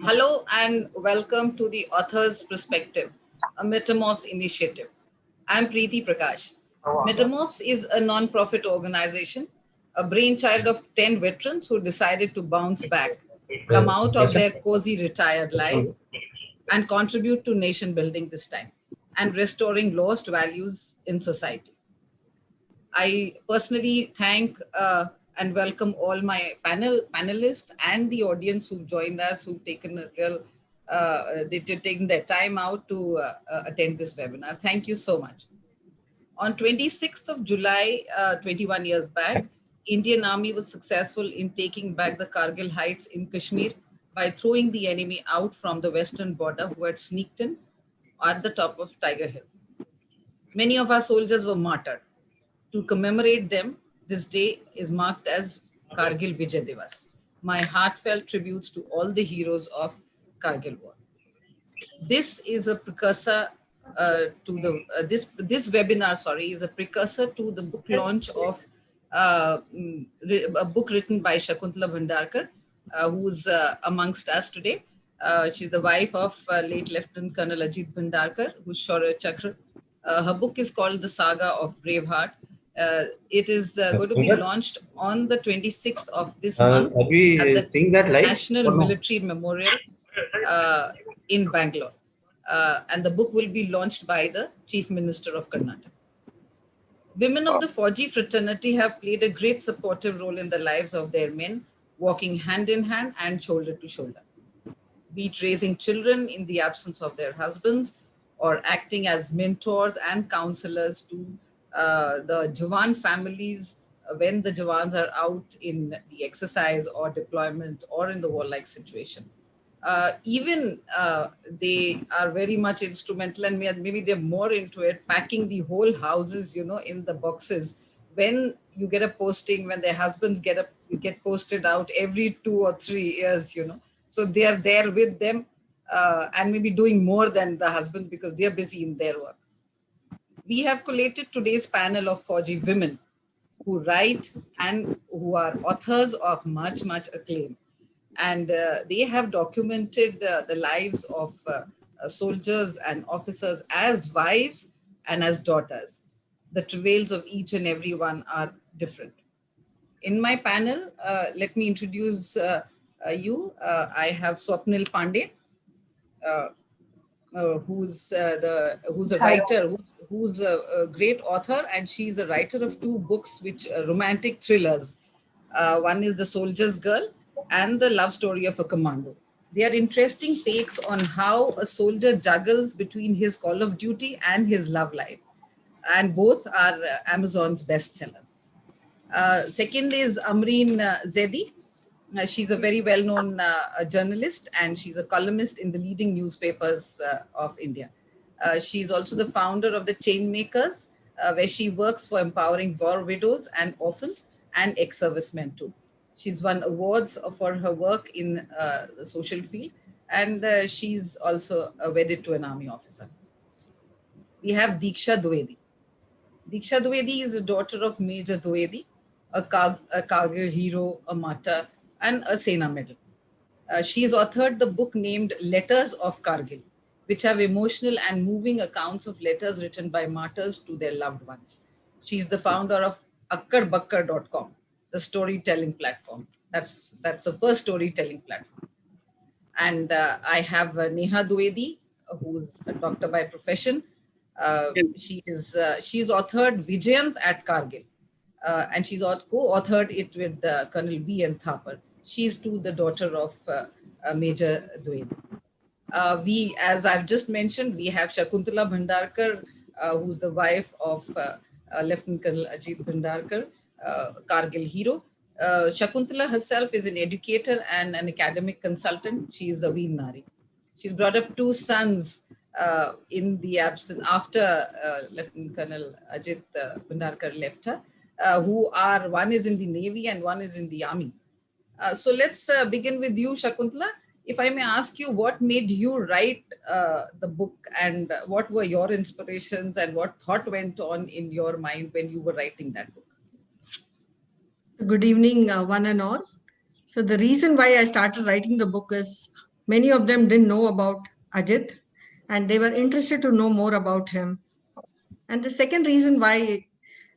Hello and welcome to the Author's Perspective, a Metamorphs initiative. I'm Priti Prakash. Metamorphs is a non-profit organization, a brainchild of 10 veterans who decided to bounce back, come out of their cozy retired life, and contribute to nation building this time and restoring lost values in society. I personally thank and welcome all my panelists and the audience who've joined us, who've taken a real, they've taken their time out to attend this webinar. Thank you so much. On 26th of July, 21 years back, Indian Army was successful in taking back the Kargil heights in Kashmir by throwing the enemy out from the western border who had sneaked in at the top of Tiger Hill. Many of our soldiers were martyred. To commemorate them, this day is marked as Kargil Vijay Divas. My heartfelt tributes to all the heroes of Kargil War. This is a precursor to the this webinar. Sorry, is a precursor to the book launch of a book written by Shakuntala Bhandarkar, who's amongst us today. She's the wife of late Lieutenant Colonel Ajit Bhandarkar, who's Shaurya Chakra. Her book is called The Saga of Braveheart. It is going to be launched on the 26th of this month at the National Military Memorial in Bangalore. And the book will be launched by the Chief Minister of Karnataka. Women of the Fauji fraternity have played a great supportive role in the lives of their men, walking hand in hand and shoulder to shoulder. Be it raising children in the absence of their husbands or acting as mentors and counselors to the Jawan families when the Jawans are out in the exercise or deployment or in the warlike situation. Even they are very much instrumental, and maybe they're more into it, packing the whole houses, in the boxes. When you get a posting, when their husbands get posted out every 2 or 3 years, so they are there with them and maybe doing more than the husband because they're busy in their work. We have collated today's panel of Fauji women who write and who are authors of much, much acclaim. And they have documented the lives of soldiers and officers as wives and as daughters. The travails of each and every one are different. In my panel, let me introduce you. I have Swapnil Pandey, who's a writer, who's a great author, and she's a writer of 2 books, which romantic thrillers. One is The Soldier's Girl and The Love Story of a Commando. They are interesting takes on how a soldier juggles between his call of duty and his love life, and both are Amazon's bestsellers. Second is Amreen Zeddy. She's a very well-known journalist, and she's a columnist in the leading newspapers of India. She's also the founder of the Chainmakers, where she works for empowering war widows and orphans and ex-servicemen too. She's won awards for her work in the social field, and she's also wedded to an army officer. We have Dikshaduvedi. Dikshaduvedi is the daughter of Major Dwivedi, a Kargil hero, a martyr, and a Sena medal. She has authored the book named Letters of Kargil, which have emotional and moving accounts of letters written by martyrs to their loved ones. She's the founder of akkadbakkar.com, the storytelling platform. That's the first storytelling platform. And I have Neha Duadi, who's a doctor by profession. She's authored Vijayant at Kargil, and she's co-authored it with Colonel V. N. Thapar. She's too the daughter of Major Dwivedi. We, as I've just mentioned, we have Shakuntala Bhandarkar, who's the wife of Lieutenant Colonel Ajit Bhandarkar, Kargil hero. Shakuntala herself is an educator and an academic consultant. She is a Veer Naari. She's brought up 2 sons in the absence after Lieutenant Colonel Ajit Bhandarkar left her, who are, one is in the Navy and one is in the Army. So let's begin with you, Shakuntala. If I may ask you, what made you write the book, and what were your inspirations, and what thought went on in your mind when you were writing that book? Good evening, one and all. So the reason why I started writing the book is many of them didn't know about Ajit, and they were interested to know more about him. And the second reason why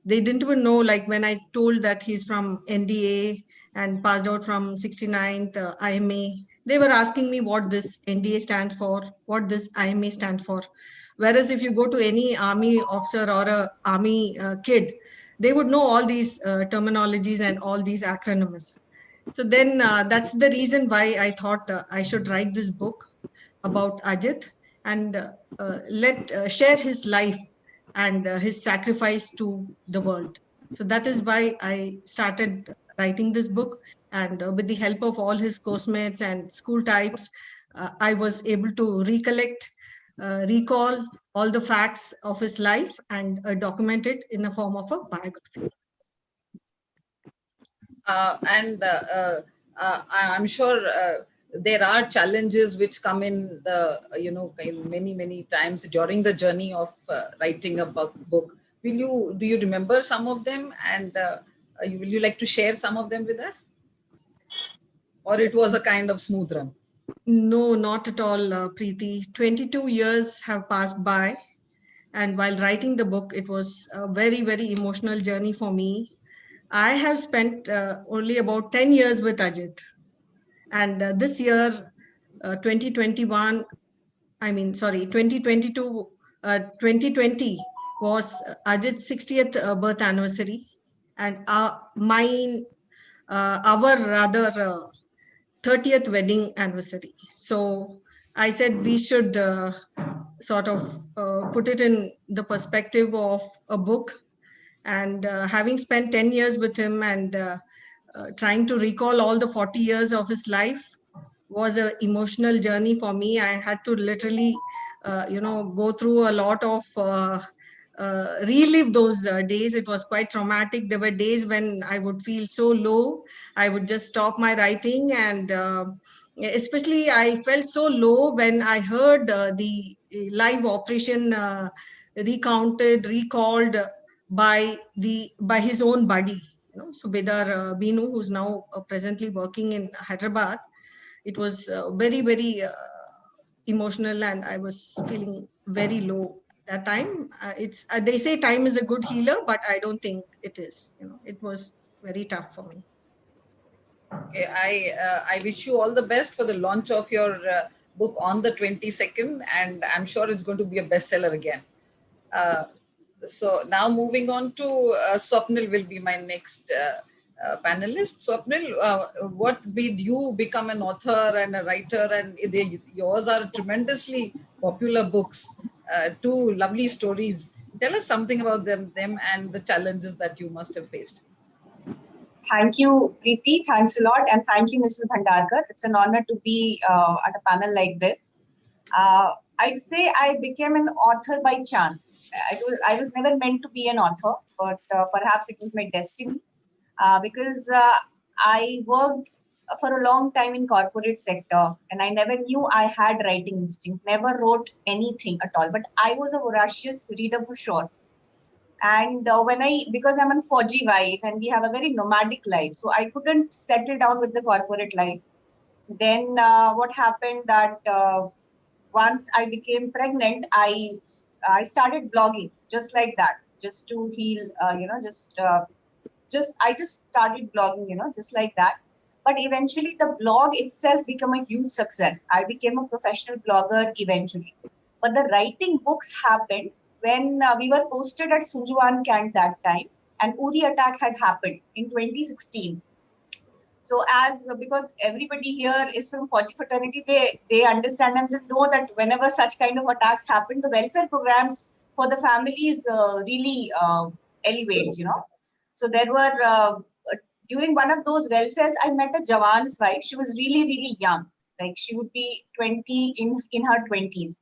they didn't even know, like when I told that he's from NDA and passed out from 69th IMA, they were asking me what this NDA stands for, what this IMA stands for. Whereas if you go to any army officer or a army kid, they would know all these terminologies and all these acronyms. So then that's the reason why I thought I should write this book about Ajit and let share his life and his sacrifice to the world. So that is why I started writing this book. And with the help of all his course mates and school types, I was able to recollect, recall all the facts of his life and document it in the form of a biography. I'm sure there are challenges which come in the in many times during the journey of writing a book. Do you remember some of them, and will you like to share some of them with us, or it was a kind of smooth run? No, not at all, Preeti. 22 years have passed by, and while writing the book, it was a very, very emotional journey for me. I have spent only about 10 years with Ajit. And this year, 2021, 2022, 2020 was Ajit's 60th birth anniversary. And our rather 30th wedding anniversary. So I said we should sort of put it in the perspective of a book. And having spent 10 years with him and trying to recall all the 40 years of his life was an emotional journey for me. I had to literally, go through a lot of relive those days. It was quite traumatic. There were days when I would feel so low, I would just stop my writing. And especially I felt so low when I heard the live operation recalled by his own buddy, Subedar Binu, who's now presently working in Hyderabad. It was very, very emotional, and I was feeling very low that time. It's they say time is a good healer, but I don't think it is. It was very tough for me. Okay, I wish you all the best for the launch of your book on the 22nd, and I'm sure it's going to be a bestseller again. Uh, so now moving on to Swapnil will be my next panelist. Swapnil, what made you become an author and a writer? And yours are tremendously popular books, two lovely stories. Tell us something about them and the challenges that you must have faced. Thank you, Priti. Thanks a lot. And thank you, Mrs. Bhandarkar. It's an honor to be at a panel like this. I'd say I became an author by chance. I was never meant to be an author, but perhaps it was my destiny because I worked for a long time in corporate sector and I never knew I had writing instinct, never wrote anything at all. But I was a voracious reader for sure. And because I'm a Fauji wife and we have a very nomadic life, so I couldn't settle down with the corporate life. Then what happened that once I became pregnant, I started blogging just like that, just to heal, I just started blogging, just like that. But eventually the blog itself became a huge success. I became a professional blogger eventually. But the writing books happened when we were posted at Sunjuan camp that time, and Uri attack had happened in 2016. So because everybody here is from Fauji fraternity, they understand and they know that whenever such kind of attacks happen, the welfare programs for the families really elevates, So there were during one of those welfares, I met a Jawan's wife. She was really, really young. Like she would be 20 in her 20s.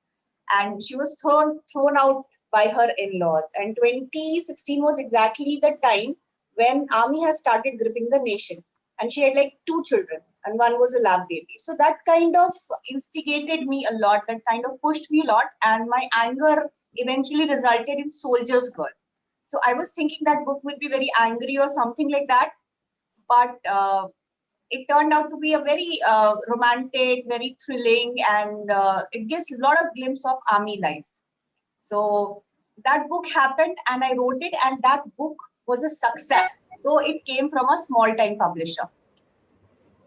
And she was thrown out by her in-laws. And 2016 was exactly the time when army has started gripping the nation. And she had like 2 children and one was a lab baby. So that kind of instigated me a lot. That kind of pushed me a lot. And my anger eventually resulted in Soldier's Girl. So I was thinking that book would be very angry or something like that. But it turned out to be a very romantic, very thrilling, and it gives a lot of glimpse of army lives. So that book happened and I wrote it, and that book was a success. So it came from a small time publisher.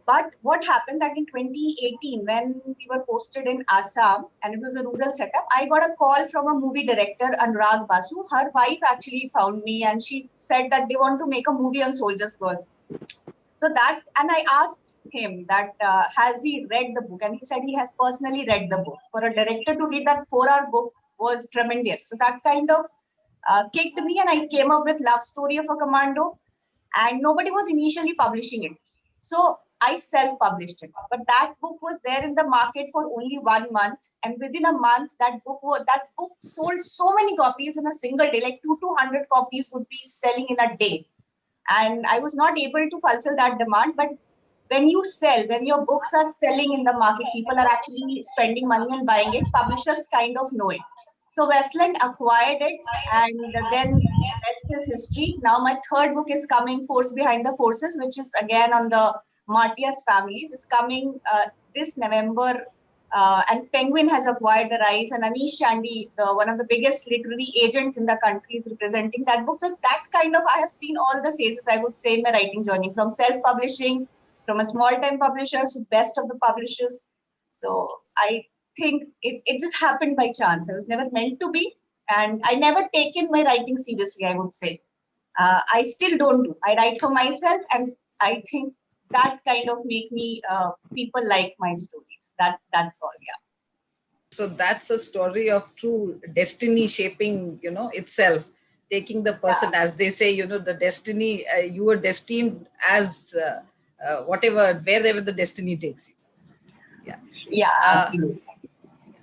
But what happened that in 2018, when we were posted in Assam and it was a rural setup, I got a call from a movie director, Anurag Basu. Her wife actually found me and she said that they want to make a movie on Soldier's Girl. So that, and I asked him that has he read the book, and he said he has personally read the book. For a director to read that 4-hour book was tremendous. So that kind of kicked me, and I came up with Love Story of a Commando, and nobody was initially publishing it. So I self-published it. But that book was there in the market for only 1 month, and within a month, that book sold so many copies in a single day, like 200 copies would be selling in a day. And I was not able to fulfill that demand. But when you sell, when your books are selling in the market, people are actually spending money and buying it, publishers kind of know it. So Westland acquired it, and then rest is history. Now my third book is coming, Force Behind the Forces, which is again on the Martias families. It's coming this November, and Penguin has acquired the rights, and Anish Shandy, one of the biggest literary agent in the country, is representing that book. So that kind of, I have seen all the phases, I would say, in my writing journey, from self-publishing, from a small-time publisher to best of the publishers. So I think it just happened by chance. I was never meant to be, and I never taken my writing seriously, I would say. I still don't do. I write for myself, and I think that kind of make me people like my stories. That's all. Yeah. So that's a story of true destiny shaping, itself, taking the person, as they say, the destiny, you were destined as wherever the destiny takes you. Yeah. Yeah, absolutely.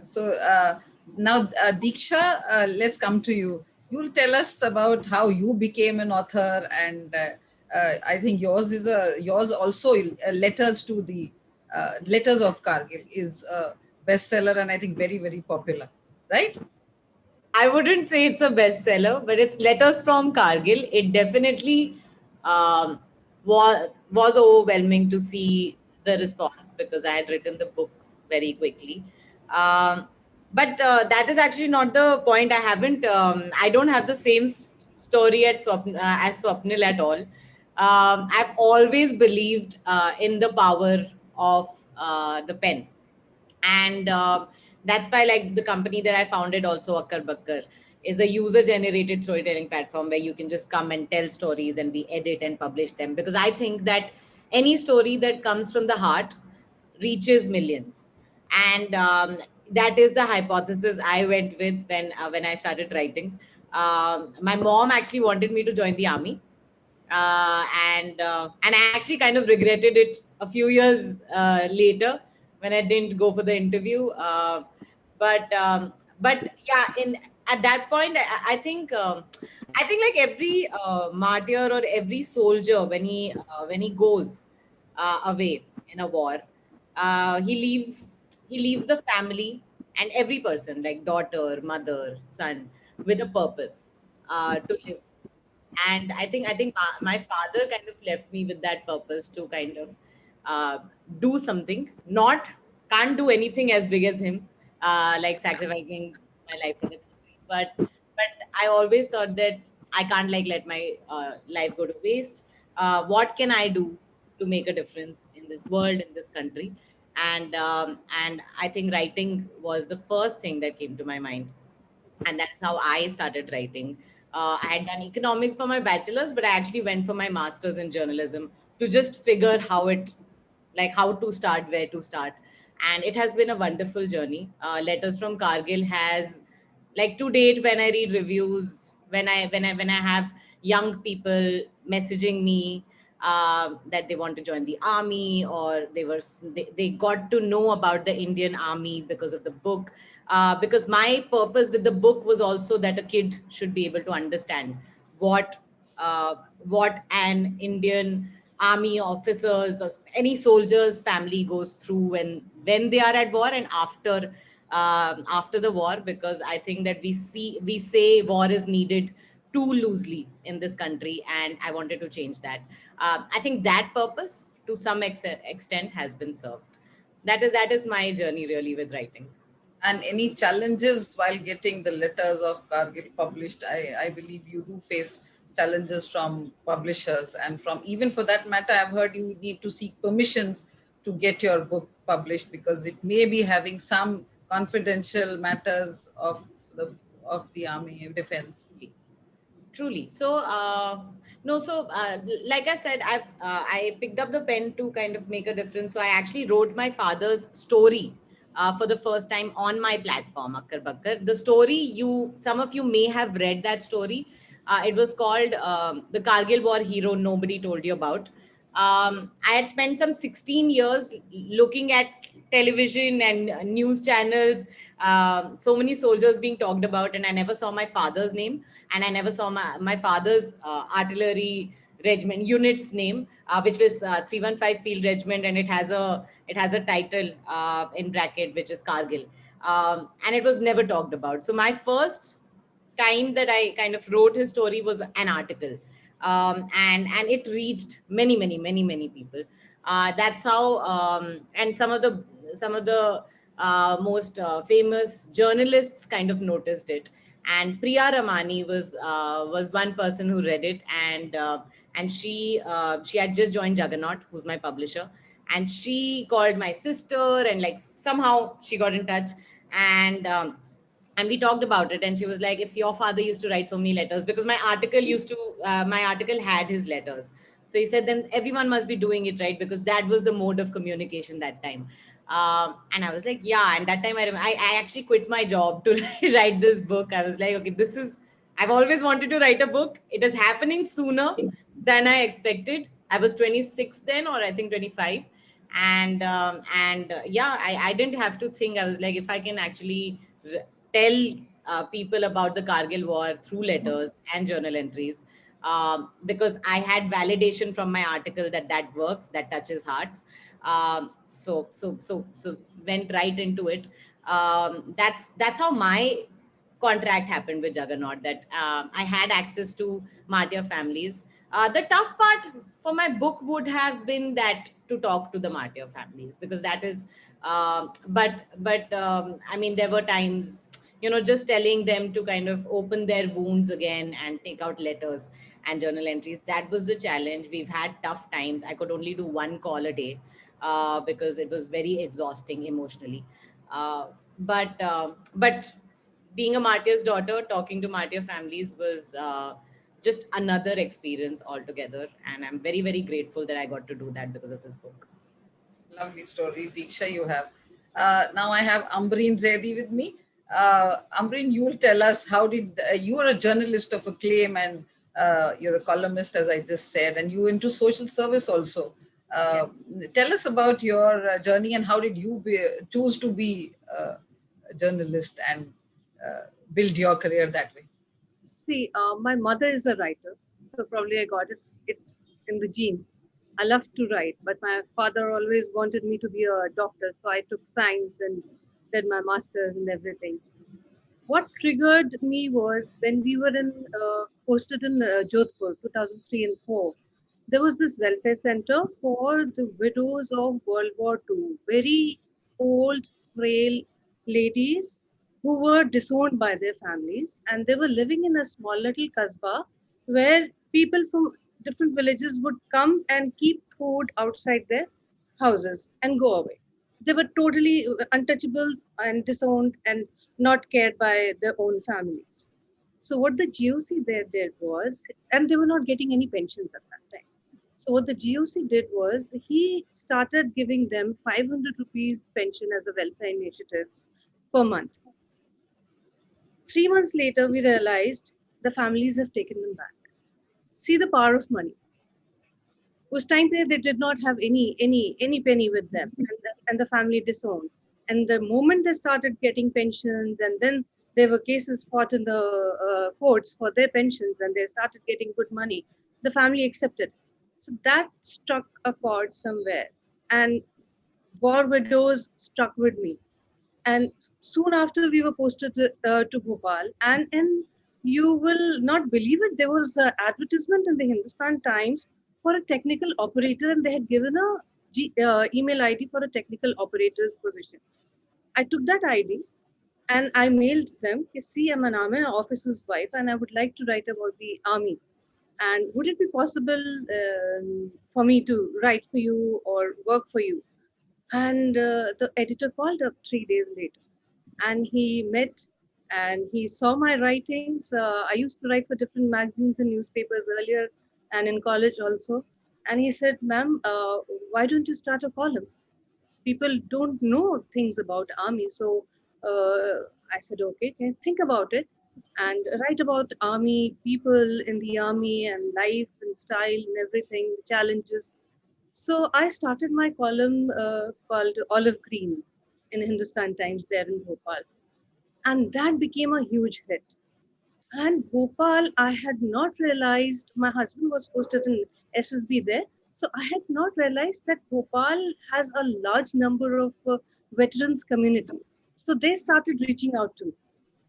So now, Diksha, let's come to you. You'll tell us about how you became an author, and I think yours also, letters to the letters of Kargil is a bestseller, and I think very, very popular, right? I wouldn't say it's a bestseller, but it's Letters from Kargil. It definitely was overwhelming to see the response because I had written the book very quickly. But that is actually not the point. I don't have the same story as Swapnil at all. I've always believed in the power of the pen, and that's why, like, the company that I founded, also Akkar Bakkar, is a user generated storytelling platform where you can just come and tell stories and we edit and publish them, because I think that any story that comes from the heart reaches millions. And that is the hypothesis I went with when I started writing. My mom actually wanted me to join the army, and I actually kind of regretted it a few years later when I didn't go for the interview. But yeah, in at that point, I think like every martyr or every soldier, when he goes away in a war, he leaves the family and every person, like daughter, mother, son, with a purpose to live. And I think my father kind of left me with that purpose to kind of uh, do something. Not Can't do anything as big as him, like sacrificing my life for the country, but I always thought that I can't like let my life go to waste. What can I do to make a difference in this world, in this country? And I think writing was the first thing that came to my mind, and that's how I started writing. I had done economics for my bachelor's, but I actually went for my master's in journalism to just figure how to start, where to start. And it has been a wonderful journey. Letters from Kargil has, like, to date, when I read reviews, when I have young people messaging me that they want to join the army, or they got to know about the Indian army because of the book. Because my purpose with the book was also that a kid should be able to understand what what an Indian army officers or any soldier's family goes through when they are at war, and after the war. Because I think that we say war is needed too loosely in this country, and I wanted to change that. I think that purpose, to some extent, has been served. That is my journey really with writing. And any challenges while getting the letters of Kargil published? I believe you do face challenges from publishers, and from, even for that matter, I've heard you need to seek permissions to get your book published because it may be having some confidential matters of the army defense. Truly. So, no, so like I said, I picked up the pen to kind of make a difference. So I actually wrote my father's story for the first time on my platform, Akkar Bakkar. The story, some of you may have read that story. It was called The Kargil War Hero Nobody Told You About. I had spent some 16 years looking at television and news channels, so many soldiers being talked about, and I never saw my father's name, and I never saw my father's artillery regiment unit's name, which was 315 Field Regiment, and it has a title in bracket, which is Kargil, and it was never talked about. So my first time that I kind of wrote his story was an article, and it reached many people. That's how, and some of the most famous journalists kind of noticed it. And Priya Ramani was one person who read it, and she had just joined Juggernaut, who's my publisher, and she called my sister, and like somehow she got in touch, and we talked about it, and she was like, if your father used to write so many letters, because my article had his letters, so he said then everyone must be doing it, right? Because that was the mode of communication that time. And I was like, yeah. And that time I actually quit my job to write this book. I was like, okay, I've always wanted to write a book. It is happening sooner than I expected. I was 26 then, or I think 25. And yeah, I didn't have to think. I was like, if I can actually tell people about the Kargil War through letters and journal entries, because I had validation from my article that works, that touches hearts. So went right into it. That's how my contract happened with Juggernaut. That I had access to martyr families. The tough part for my book would have been that to talk to the martyr families, because that is. But I mean, there were times, just telling them to kind of open their wounds again and take out letters and journal entries. That was the challenge. We've had tough times. I could only do one call a day because it was very exhausting emotionally. But being a martyr's daughter, talking to martyr families was just another experience altogether. And I'm very, very grateful that I got to do that because of this book. Lovely story, Diksha, you have. Now I have Amreen Zeddy with me. Amreen, you will tell us you are a journalist of acclaim, and you're a columnist, as I just said, and you into social service also. Tell us about your journey, and how did you choose to be a journalist and build your career that way? See, my mother is a writer, so probably I got it. It's in the genes. I love to write, but my father always wanted me to be a doctor, so I took science and did my master's and everything. What triggered me was when we were posted in Jodhpur, 2003 and 4. There was this welfare center for the widows of World War II, very old, frail ladies who were disowned by their families, and they were living in a small little kasbah where people from different villages would come and keep food outside their houses and go away. They were totally untouchables and disowned and not cared by their own families. So what the GOC there did was, and they were not getting any pensions at that time. So what the GOC did was, he started giving them 500 rupees pension as a welfare initiative per month. 3 months later, we realized the families have taken them back. See the power of money. Whose time period they did not have any penny with them, and the family disowned. And the moment they started getting pensions, and then there were cases fought in the courts for their pensions, and they started getting good money, the family accepted. So that struck a chord somewhere, and war widows struck with me. And soon after, we were posted to Bhopal, and You will not believe it. There was an advertisement in the Hindustan Times for a technical operator, and they had given a email ID for a technical operator's position. I took that ID and I mailed them, see, I'm an army officer's wife and I would like to write about the army. And would it be possible for me to write for you or work for you? And the editor called up 3 days later and he met and he saw my writings. I used to write for different magazines and newspapers earlier and in college also. And he said, ma'am, why don't you start a column? People don't know things about army. So I said, okay, can you think about it and write about army, people in the army and life and style and everything, the challenges. So I started my column called Olive Green in Hindustan Times there in Bhopal. And that became a huge hit. And Bhopal, I had not realized, my husband was posted in SSB there. So I had not realized that Bhopal has a large number of veterans community. So they started reaching out to me.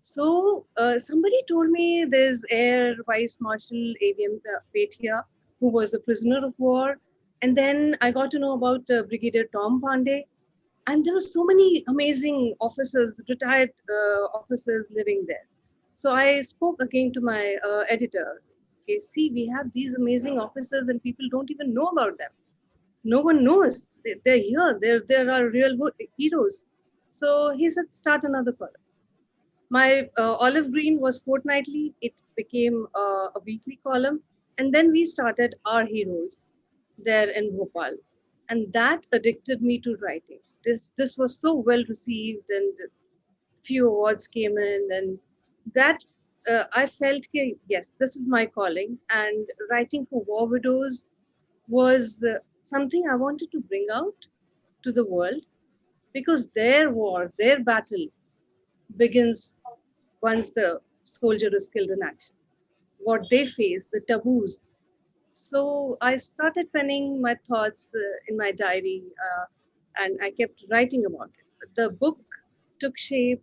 So somebody told me there's Air Vice Marshal AVM Petia, who was a prisoner of war. And then I got to know about Brigadier Tom Pandey. And there were so many amazing officers, retired officers living there. So I spoke again to my editor. Okay, see, we have these amazing officers and people don't even know about them. No one knows. They're here. They're our real heroes. So he said, start another column. My Olive Green was fortnightly. It became a weekly column. And then we started Our Heroes there in Bhopal. And that addicted me to writing. This was so well received and few awards came in. And that I felt, yes, this is my calling. And writing for war widows was something I wanted to bring out to the world because their war, their battle begins once the soldier is killed in action. What they face, the taboos. So I started penning my thoughts in my diary and I kept writing about it. The book took shape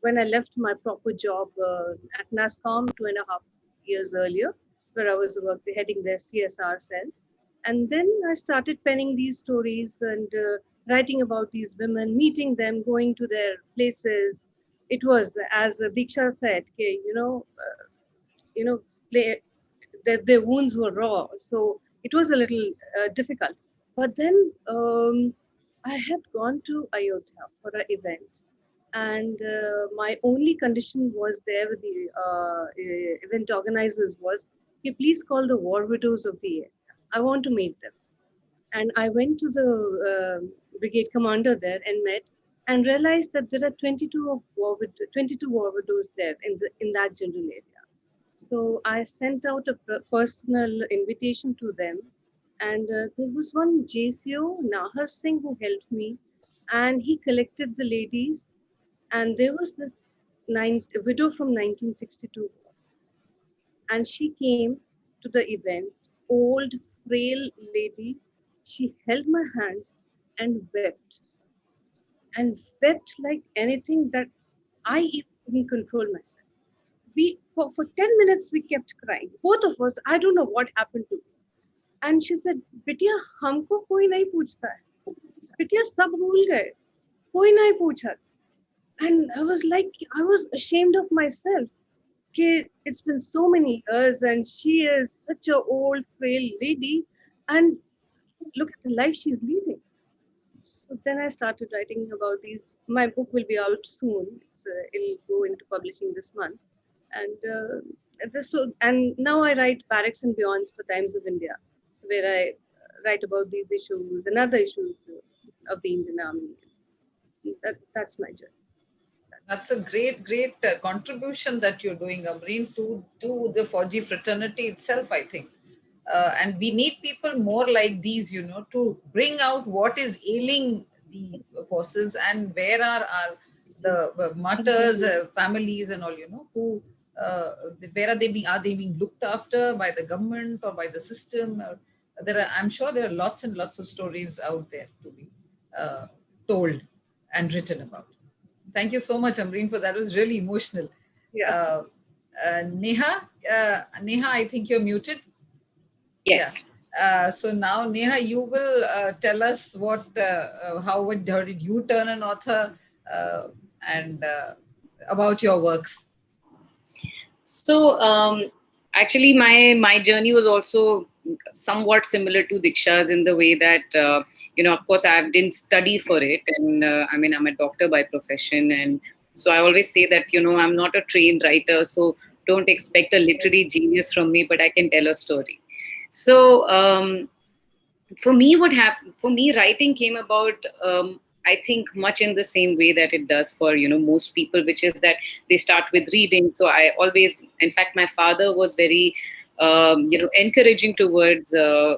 when I left my proper job at NASCOM 2.5 years earlier, where I was heading their CSR cell. And then I started penning these stories and writing about these women, meeting them, going to their places. It was, as Diksha said, okay, you know, play, their wounds were raw, so it was a little difficult. But then I had gone to Ayodhya for an event, and my only condition was there with the event organizers was, okay, please call the war widows of the area. I want to meet them. And I went to the brigade commander there and met and realized that there are 22 war widows there in that general area. So I sent out a personal invitation to them. And there was one JCO, Nahar Singh, who helped me. And he collected the ladies. And there was this widow from 1962. And she came to the event, old, frail lady. She held my hands and wept like anything that I even couldn't control myself. For 10 minutes we kept crying, both of us. I don't know what happened to me. And she said, बिटिया हमको कोई नहीं पूछता है, बिटिया सब भूल गए, कोई नहीं पूछा. And I was like, I was ashamed of myself. Okay, it's been so many years and she is such a old frail lady and look at the life she's leading. So then I started writing about these. My book will be out soon. It'll go into publishing this month. And now I write Barracks and Beyonds for Times of India, so where I write about these issues and other issues of the Indian Army. That's my journey. That's a great contribution that you're doing, Amreen, to the Fauji fraternity itself, I think. And we need people more like these, to bring out what is ailing the forces and where are the martyrs, families and all, who, where are they being looked after by the government or by the system? I'm sure there are lots and lots of stories out there to be told and written about. Thank you so much, Amreen, for that. It was really emotional. Yeah. Neha, I think you're muted. Yes. Yeah. So now, Neha, you will tell us how did you turn an author, and about your works. So actually, my journey was also somewhat similar to Diksha's in the way that of course, I didn't study for it, and I mean, I'm a doctor by profession, and so I always say that I'm not a trained writer, so don't expect a literary genius from me, but I can tell a story. So for me, what happened for me, writing came about. I think much in the same way that it does for most people, which is that they start with reading. So I always, in fact, my father was very encouraging towards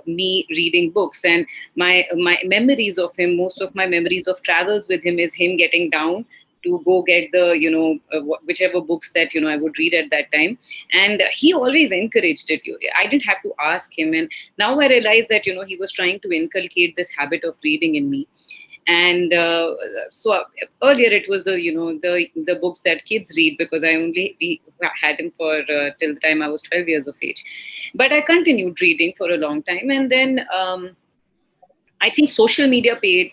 me reading books, and my memories of him, most of my memories of travels with him is him getting down to go get the whichever books that I would read at that time, and he always encouraged it. I didn't have to ask him, and now I realize that he was trying to inculcate this habit of reading in me. And so earlier it was the books that kids read, because we had him for till the time I was 12 years of age. But I continued reading for a long time, and then I think social media played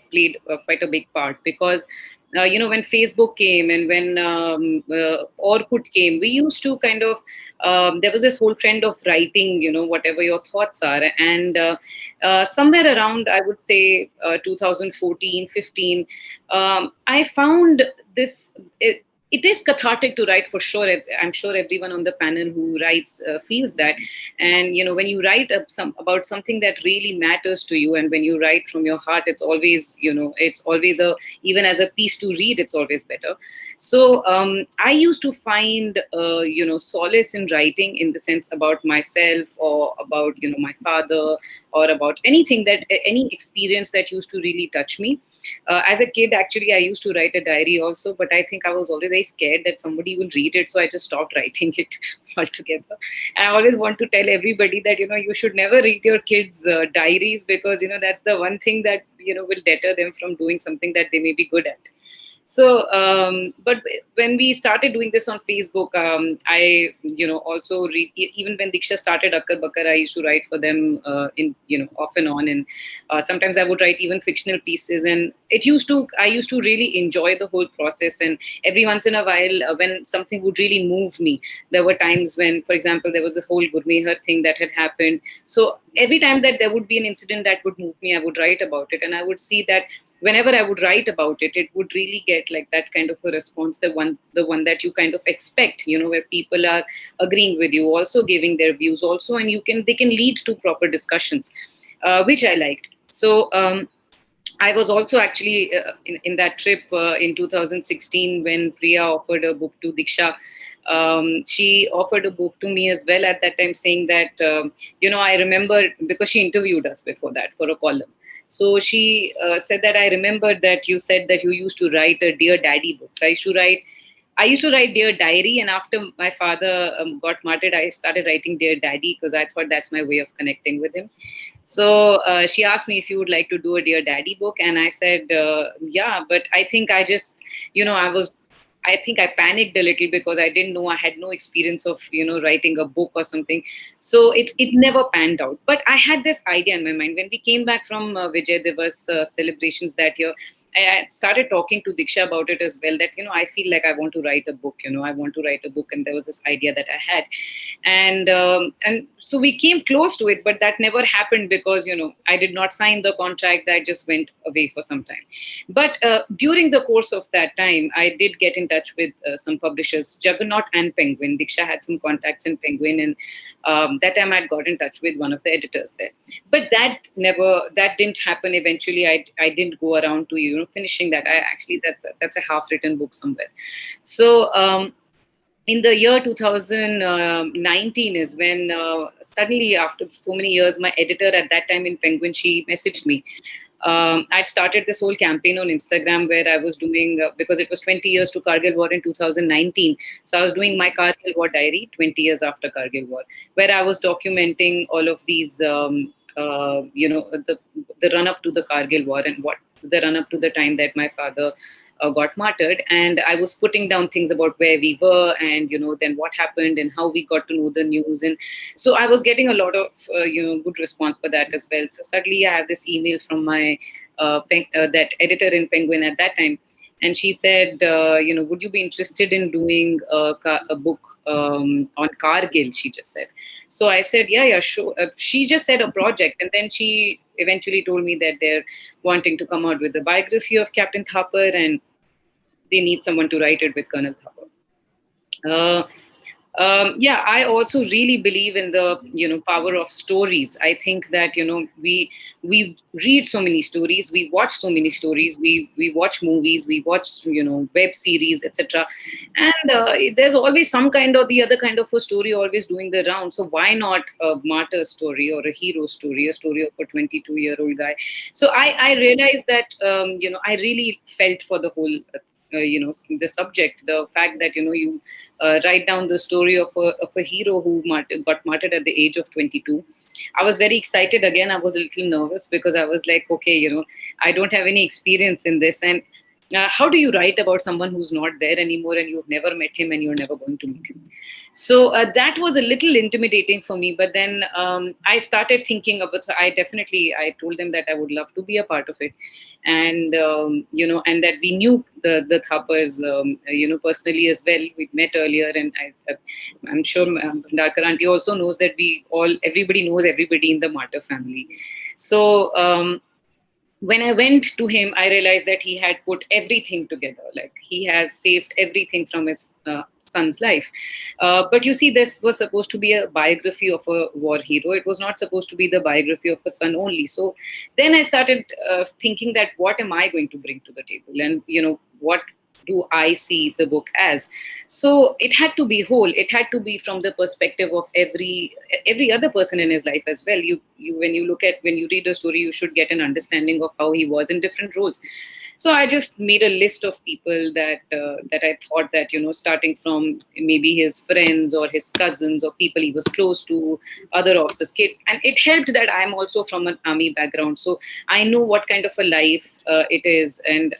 quite a big part, because when Facebook came, and when Orkut came, we used to kind of there was this whole trend of writing, whatever your thoughts are, and somewhere around, I would say 2014, 15, I found this. It is cathartic to write, for sure. I'm sure everyone on the panel who writes feels that. And when you write about something that really matters to you, and when you write from your heart, it's always even as a piece to read, it's always better. So I used to find solace in writing, in the sense about myself, or about my father, or about any experience that used to really touch me. As a kid, actually, I used to write a diary also, but I think I was always very scared that somebody will read it, so I just stopped writing it altogether. I always want to tell everybody that you should never read your kids' diaries, because that's the one thing that will deter them from doing something that they may be good at. So, but when we started doing this on Facebook, I, also read, even when Diksha started Akkar Bakkar, I used to write for them off and on. And sometimes I would write even fictional pieces. And I used to really enjoy the whole process. And every once in a while, when something would really move me, there were times when, for example, there was this whole Gurmehar thing that had happened. So every time that there would be an incident that would move me, I would write about it. And I would see that whenever I would write about it, it would really get like that kind of a response, the one that you kind of expect, where people are agreeing with you, also giving their views also, and they can lead to proper discussions, which I liked. So I was also actually in that trip in 2016, when Priya offered a book to Diksha. She offered a book to me as well at that time, saying that, I remember, because she interviewed us before that for a column. So she said that, I remembered that you said that you used to write a Dear Daddy book. So I used to write Dear Diary, and after my father got martyred, I started writing Dear Daddy, because I thought that's my way of connecting with him. So she asked me if you would like to do a Dear Daddy book, and I said, yeah, but I think I think I panicked a little, because I didn't know, I had no experience of, writing a book or something. So it never panned out. But I had this idea in my mind. When we came back from Vijay Diwas celebrations that year, I started talking to Diksha about it as well, that, I feel like I want to write a book, I want to write a book. And there was this idea that I had. And so we came close to it, but that never happened, because, I did not sign the contract. That just went away for some time. But during the course of that time, I did get in touch with some publishers, Juggernaut and Penguin. Diksha had some contacts in Penguin, and that time I'd got in touch with one of the editors there. But that didn't happen. Eventually, I didn't go around to finishing that. That's a half-written book somewhere. So in the year 2019 is when suddenly, after so many years, my editor at that time in Penguin, she messaged me. I'd started this whole campaign on Instagram, where I was doing, because it was 20 years to Kargil War in 2019. So I was doing my Kargil War diary 20 years after Kargil War, where I was documenting all of these, the run up to the Kargil War, and what the run up to the time that my father got martyred, and I was putting down things about where we were, and then what happened and how we got to know the news. And so I was getting a lot of good response for that as well. So suddenly I have this email from my that editor in Penguin at that time, and she said, would you be interested in doing a book on Kargil? She just said. So I said, yeah, sure. She just said a project, and then she eventually told me that they're wanting to come out with the biography of Captain Thapar, and they need someone to write it with Colonel Thapar. Yeah, I also really believe in the power of stories. I think that we read so many stories, we watch so many stories, we watch movies, we watch web series, etc. And there's always some kind or the other kind of a story always doing the round. So why not a martyr story or a hero story, a story of a 22-year-old guy? So I realized that I really felt for the whole the subject, the fact that you write down the story of a hero who got martyred at the age of 22. I was very excited. Again, I was a little nervous because I was like, okay, I don't have any experience in this, and how do you write about someone who's not there anymore, and you've never met him and you're never going to meet him? So that was a little intimidating for me. But then I started thinking about. So I told them that I would love to be a part of it, and and that we knew the Thapars, personally as well. We met earlier, and I'm sure Bhandarkar auntie also knows that everybody knows everybody in the Martyr family. So. When I went to him, I realized that he had put everything together. Like, he has saved everything from his son's life. But you see, this was supposed to be a biography of a war hero. It was not supposed to be the biography of a son only. So then I started thinking that what am I going to bring to the table? And, what do I see the book as? So it had to be whole. It had to be from the perspective of every other person in his life as well. When you read a story, you should get an understanding of how he was in different roles. So I just made a list of people that I thought that starting from maybe his friends or his cousins or people he was close to, other officers' kids, and it helped that I'm also from an army background, so I know what kind of a life it is, and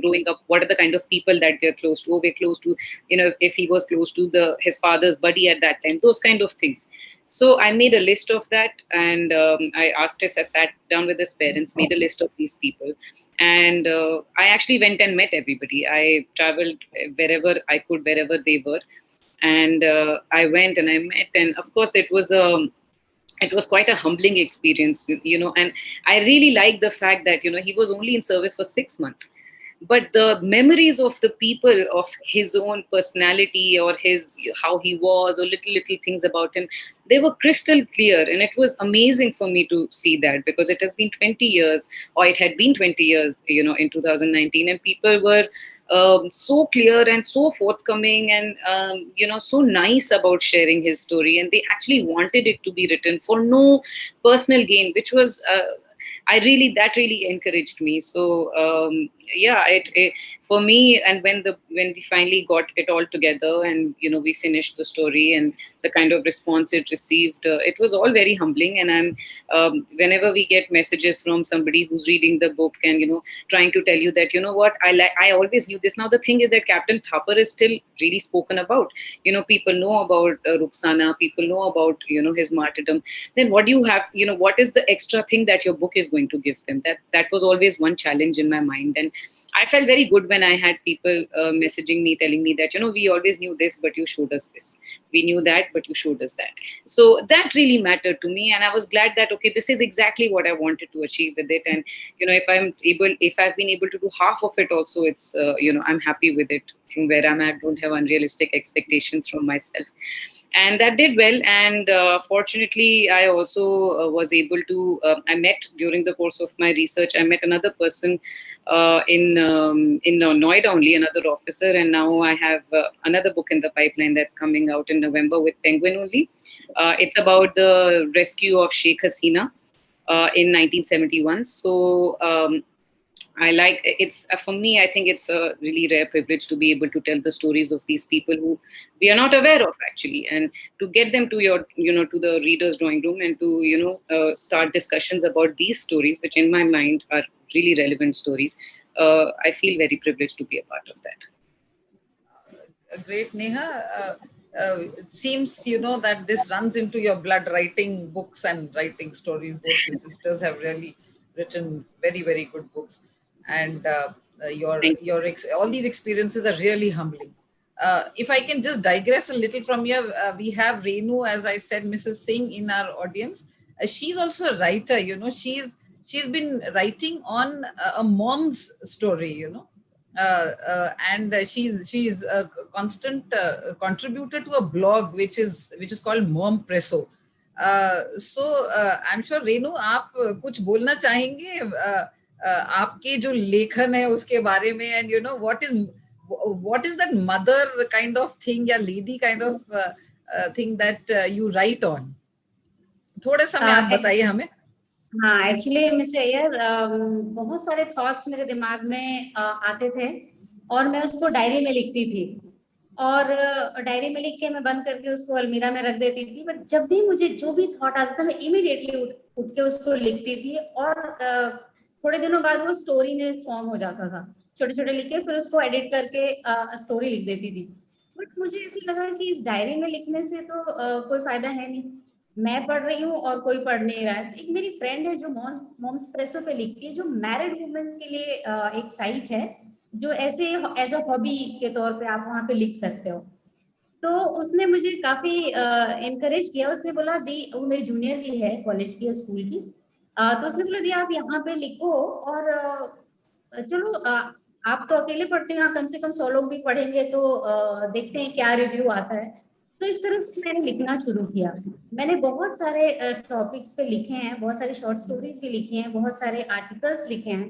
growing up, what are the kind of people that we're close to. We're close to, if he was close to his father's buddy at that time, those kind of things. So I made a list of that, and I sat down with his parents, made a list of these people, and I actually went and met everybody. I traveled wherever I could, wherever they were, and I went and I met, and of course it was quite a humbling experience, and I really liked the fact that he was only in service for 6 months, but the memories of the people, of his own personality, or his how he was, or little things about him, they were crystal clear. And it was amazing for me to see that, because it has been 20 years, or it had been 20 years, in 2019, and people were so clear and so forthcoming, and so nice about sharing his story, and they actually wanted it to be written for no personal gain, which was that really encouraged me. So yeah, it for me, and when we finally got it all together, and we finished the story, and the kind of response it received, it was all very humbling. And I'm whenever we get messages from somebody who's reading the book, and trying to tell you that, what, I always knew this. Now the thing is that Captain Thapar is still really spoken about. People know about Rukhsana, people know about his martyrdom. Then what do you have, what is the extra thing that your book is going to give them? That was always one challenge in my mind. And I felt very good when I had people messaging me, telling me that, we always knew this, but you showed us this. We knew that, but you showed us that. So that really mattered to me. And I was glad that, okay, this is exactly what I wanted to achieve with it. And, if I've been able to do half of it also, it's, I'm happy with it. From where I'm at, don't have unrealistic expectations from myself. And that did well. And fortunately, I also was able to, I met during the course of my research, I met another person in Noida only, another officer. And now I have another book in the pipeline that's coming out in November with Penguin only. It's about the rescue of Sheikh Hasina in 1971. So it's for me, I think it's a really rare privilege to be able to tell the stories of these people who we are not aware of, actually, and to get them to to the reader's drawing room, and to start discussions about these stories, which in my mind are really relevant stories. I feel very privileged to be a part of that. Great, Neha. It seems, that this runs into your blood, writing books and writing stories. Both your sisters have really written very, very good books. And Thank you. all these experiences are really humbling. If I can just digress a little from here, we have Renu, as I said, Mrs. Singh in our audience. She's also a writer, she's been writing on a mom's story, and she's a constant contributor to a blog which is called Mom Presso. So I'm sure Renu, आप कुछ बोलना चाहेंगे आपके जो लेखन है उसके बारे में, and what is that mother kind of thing या lady kind of thing that you write on? थोड़े समय आप बताइए हमें. हाँ, एक्चुअली मिस अय्यर बहुत सारे थॉट्स मेरे दिमाग में आते थे और मैं उसको डायरी में लिखती थी, और डायरी में लिख के मैं बंद करके उसको अलमीरा में रख देती थी. बट जब भी मुझे जो भी थॉट आता था मैं इमीडिएटली उठ के उसको लिखती थी, और थोड़े दिनों बाद वो स्टोरी में फॉर्म हो जाता था. छोटे छोटे लिख के फिर उसको एडिट करके स्टोरी लिख देती थी. बट मुझे ऐसा लगा कि इस डायरी में लिखने से तो कोई फायदा है नहीं. मैं पढ़ रही हूँ और कोई पढ़ नहीं रहा है. एक मेरी फ्रेंड है जो मॉम्स प्रेसो पे लिखती है, जो मैरिड वुमेन के लिए एक साइट है जो ऐसे एज अ हॉबी के तौर पे आप वहाँ पे लिख सकते हो. तो उसने मुझे काफी इनकरेज किया. उसने बोला दी, वो मेरी जूनियर भी है कॉलेज की, स्कूल की, तो उसने बोला दी आप यहाँ पे लिखो, और चलो आप तो अकेले पढ़ते हैं, कम से कम 100 लोग भी पढ़ेंगे तो देखते हैं क्या रिव्यू आता है. तो इस तरह से मैंने लिखना शुरू किया. मैंने बहुत सारे टॉपिक्स पे लिखे हैं, बहुत सारे शॉर्ट स्टोरीज भी लिखे हैं, बहुत सारे आर्टिकल्स लिखे हैं.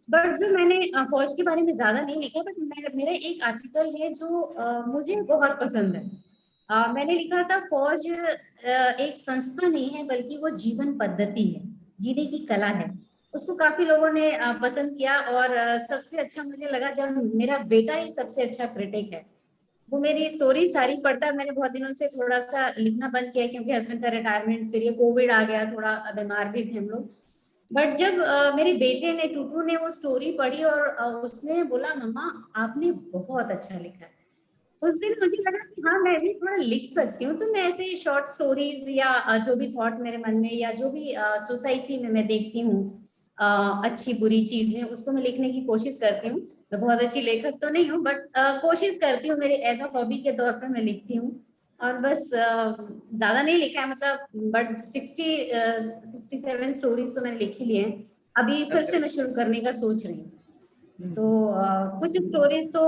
बट जो मैंने फौज के बारे में ज्यादा नहीं लिखा, बट मेरा एक आर्टिकल है जो मुझे बहुत पसंद है. मैंने लिखा था फौज एक संस्था नहीं है बल्कि वो जीवन पद्धति है, जीने की कला है. उसको काफी लोगों ने पसंद किया, और सबसे अच्छा मुझे लगा जब मेरा बेटा ही सबसे अच्छा क्रिटिक है. वो मेरी स्टोरी सारी पढ़ता है. मैंने बहुत दिनों से थोड़ा सा लिखना बंद किया क्योंकि हस्बैंड का रिटायरमेंट, फिर ये कोविड आ गया, थोड़ा बीमार भी थे हम लोग. बट जब मेरे बेटे ने, टूटू ने वो स्टोरी पढ़ी और उसने बोला मम्मा आपने बहुत अच्छा लिखा है, उस दिन मुझे लगा कि हाँ मैं भी थोड़ा लिख सकती हूँ. तो मैं ऐसे शॉर्ट स्टोरीज या जो भी थॉट मेरे मन में या जो भी सोसाइटी में मैं देखती हूँ अच्छी बुरी चीजें, उसको मैं लिखने की कोशिश करती हूँ. मैं बहुत अच्छी लेखक तो नहीं हूँ, बट कोशिश करती हूँ. मेरे एज अ हॉबी के तौर पे मैं लिखती हूँ, और बस ज्यादा नहीं लिखा है, मतलब बट 67 स्टोरीज तो मैंने लिख ही लिए हैं. अभी फिर से मैं शुरू करने का सोच रही हूँ. तो कुछ स्टोरीज तो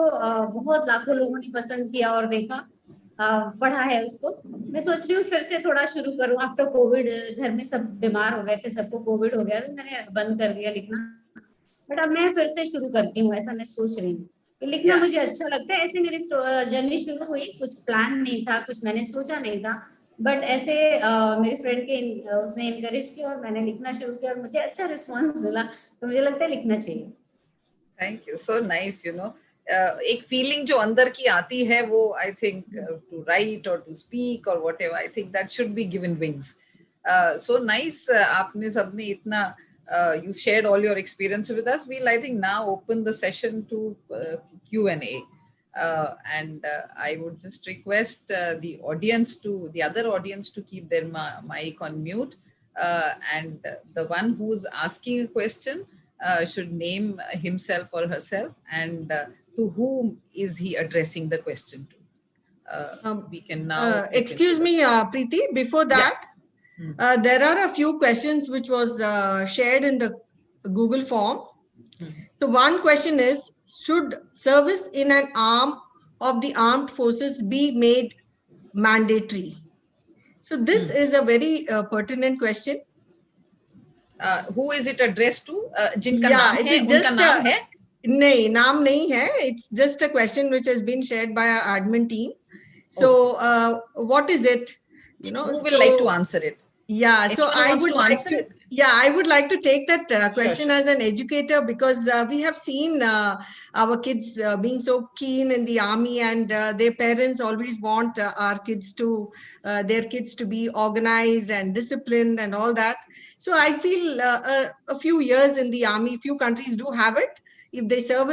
बहुत लाखों लोगों ने पसंद किया और देखा, पढ़ा है उसको. मैं सोच रही हूँ फिर से थोड़ा शुरू करूँ. आफ्टर कोविड घर में सब बीमार हो गए थे, सबको कोविड हो गया, तो मैंने बंद कर दिया लिखना. बट अब मैं फिर से शुरू करती हूँ, ऐसा मैं सोच रही हूँ. लिखना मुझे अच्छा लगता है. ऐसे मेरी जर्नी शुरू हुई, कुछ प्लान नहीं था, कुछ मैंने सोचा नहीं था, बट ऐसे मेरे फ्रेंड के उसने इनकरेज किया और मैंने लिखना शुरू किया, और मुझे अच्छा रिस्पॉन्स मिला, तो मुझे लगता है लिखना चाहिए. Thank you, so nice. एक फीलिंग जो अंदर की आती है वो, आई थिंक टू राइट और टू स्पीक और whatever, I think that should be given wings. So nice. आपने सबने इतना you've shared all your experience with us. We'll, I think, now open the session to Q&A. And I would just request the other audience to keep their mic on mute. And the one who's asking a question should name himself or herself, and to whom is he addressing the question to. We can now... excuse me, Priti, before that, there are a few questions which was shared in the Google form. So one question is, should service in an arm of the armed forces be made mandatory? So this is a very pertinent question. Who is it addressed to? जिनका Yeah, नाम it है, is उनका just नाम है? नहीं, नाम नहीं है. It's just a question which has been shared by our admin team. So what is it? Who will like to answer it? Yeah, Anyone so I wants would to like answer to. it? Yeah, I would like to take that question Sure. as an educator, because we have seen our kids being so keen in the army, and their parents always want our kids to their kids to be organized and disciplined and all that. So I feel a few years in the army, few countries do have it. if they serve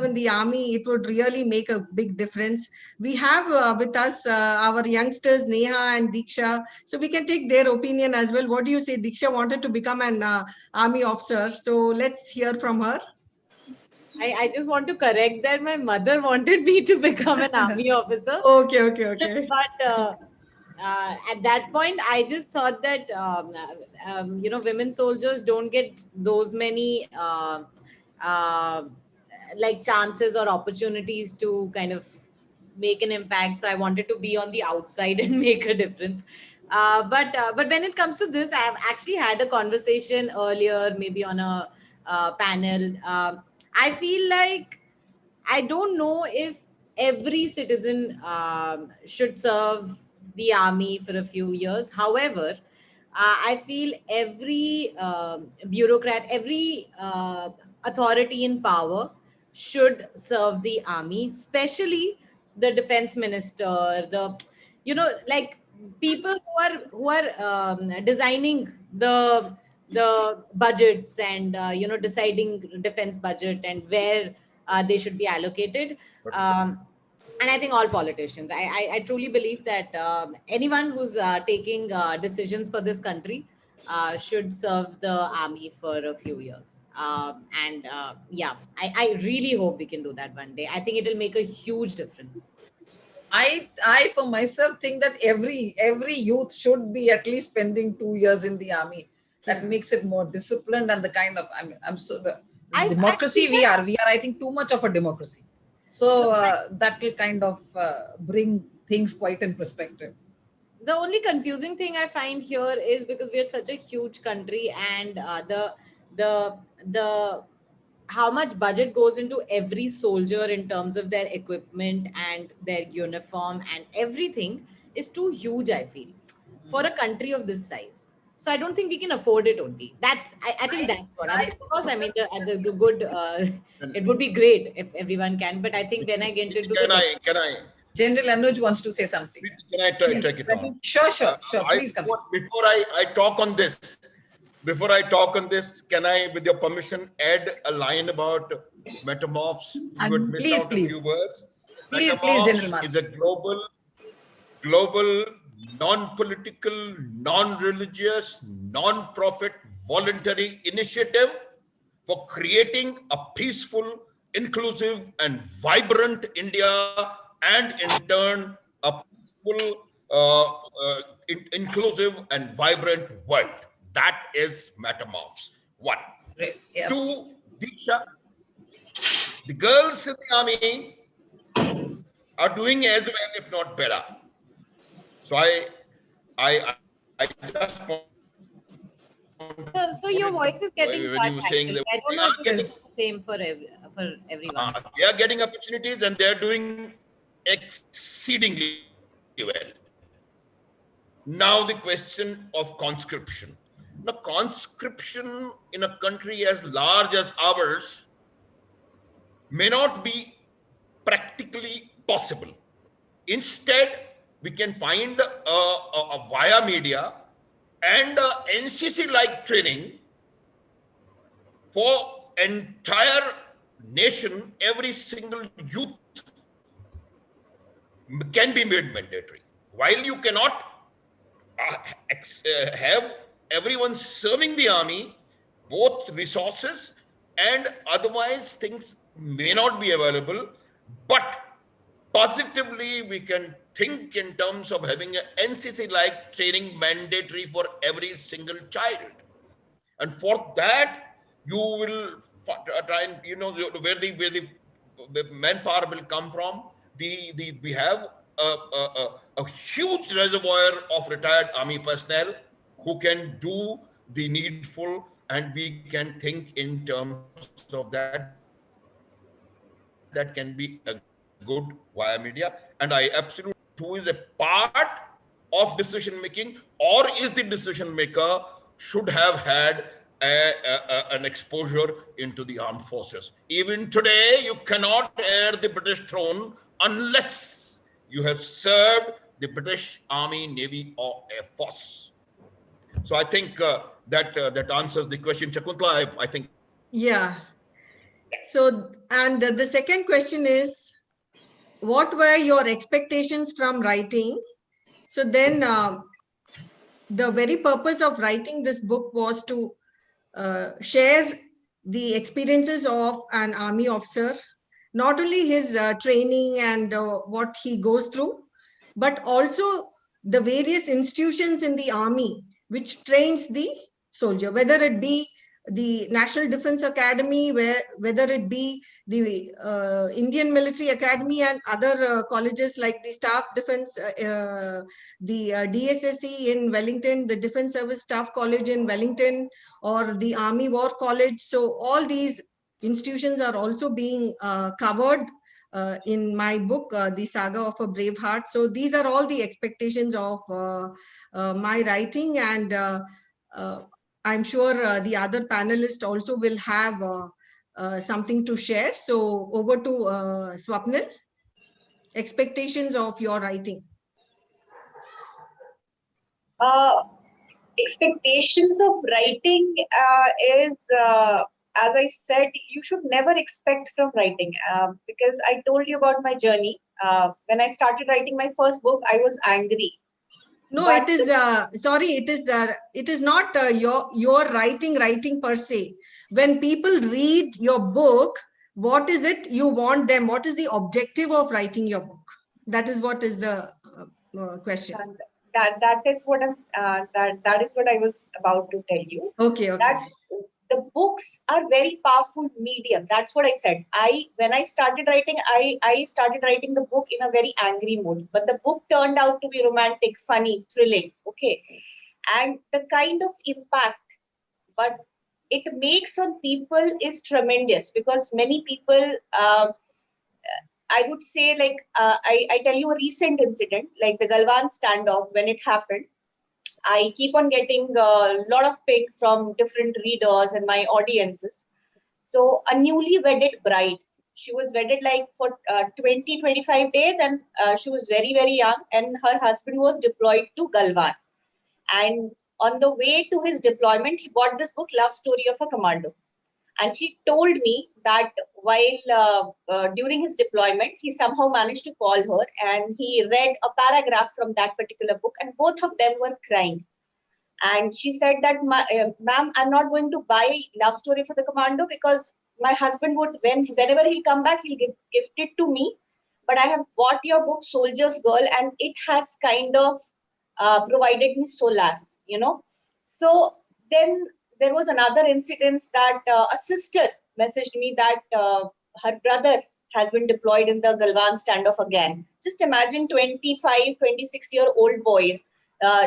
in the army, it would really make a big difference. We have with us our youngsters Neha and Diksha, so we can take their opinion as well. What do you say? Diksha wanted to become an army officer, so let's hear from her. I just want to correct that my mother wanted me to become an army officer. Okay. But at that point, I just thought that women soldiers don't get those many uh, like chances or opportunities to kind of make an impact. So I wanted to be on the outside and make a difference. But when it comes to this, I have actually had a conversation earlier, maybe on a panel. I feel like I don't know if every citizen should serve the army for a few years. However, I feel every bureaucrat, every authority in power should serve the army, especially the defense minister, like people who are designing the budgets and deciding defense budget and where they should be allocated. And I think all politicians, I truly believe that anyone who's taking decisions for this country should serve the army for a few years. And yeah, I really hope we can do that one day. I think it'll make a huge difference. I for myself think that every youth should be at least spending 2 years in the army. That makes it more disciplined, and the kind of I'm so the democracy we are I think too much of a democracy. So that will kind of bring things quite in perspective. The only confusing thing I find here is because we are such a huge country, and the how much budget goes into every soldier in terms of their equipment and their uniform and everything is too huge, I feel, for a country of this size. So I don't think we can afford it only. I think that's what. And of course, I mean, the good, it would be great if everyone can. But I think when I get into Can I? General Anuj wants to say something. Can I take it on? Sure. Please come. Before I talk on this, can I, with your permission, add a line about Metamorphs? You had missed out a few words. Please, Metamorphs General is a global, non-political, non-religious, non-profit voluntary initiative for creating a peaceful, inclusive, and vibrant India, and in turn, a peaceful, inclusive, and vibrant world. That is Metamorphs. One. Great. Yeah, Two, Diksha, the girls in the army are doing as well, if not better. So I just want. So your voice is getting when you were saying that I don't know if it's the same for everyone. They are getting opportunities and they are doing exceedingly well. Now the question of conscription. Now, conscription in a country as large as ours may not be practically possible. Instead, we can find a via media and NCC-like training for entire nation. Every single youth can be made mandatory. While you cannot have everyone serving the army, both resources and otherwise things may not be available, but positively we can think in terms of having an NCC-like training mandatory for every single child. And for that, you will try and, where the manpower will come from. We have a huge reservoir of retired army personnel who can do the needful, and we can think in terms of that can be a good via media. And I absolutely, who is a part of decision making, or is the decision maker, should have had an exposure into the armed forces. Even today, you cannot heir the British throne unless you have served the British Army, Navy, or Air Force. So I think that answers the question. Shakuntala, I think. Yeah. So, and the second question is, what were your expectations from writing? So then the very purpose of writing this book was to share the experiences of an army officer, not only his training and what he goes through, but also the various institutions in the army which trains the soldier, whether it be the National Defense Academy, whether it be the Indian Military Academy and other colleges like the Staff Defense, the DSSE in Wellington, the Defense Service Staff College in Wellington, or the Army War College. So all these institutions are also being covered in my book, The Saga of a Braveheart. So these are all the expectations of my writing, and I'm sure the other panelists also will have something to share. So over to Swapnil, expectations of your writing. Expectations of writing is, as I said, you should never expect from writing, because I told you about my journey. When I started writing my first book, I was angry. No, it is sorry. It is not your writing per se. When people read your book, what is it you want them? What is the objective of writing your book? That is what is the question. That is what that is what I was about to tell you. Okay. That the books are very powerful medium. That's what I said. When I started writing, I started writing the book in a very angry mood. But the book turned out to be romantic, funny, thrilling. Okay. And the kind of impact but it makes on people is tremendous, because many people, I would say, like, I tell you a recent incident, like the Galvan Standoff, when it happened. I keep on getting a lot of ping from different readers and my audiences. So a newly wedded bride, she was wedded like for 20-25 days, and she was very, very young, and her husband was deployed to Galvan. And on the way to his deployment, he bought this book, Love Story of a Commando. And she told me that while during his deployment, he somehow managed to call her and he read a paragraph from that particular book, and both of them were crying. And she said that, ma'am, I'm not going to buy Love Story for the Commando because my husband would, whenever he'll come back, he'll gift it to me. But I have bought your book, Soldier's Girl, and it has kind of provided me solace, you know. So then there was another incident that a sister messaged me that her brother has been deployed in the Galvan Standoff again. Just imagine 25, 26-year-old boys.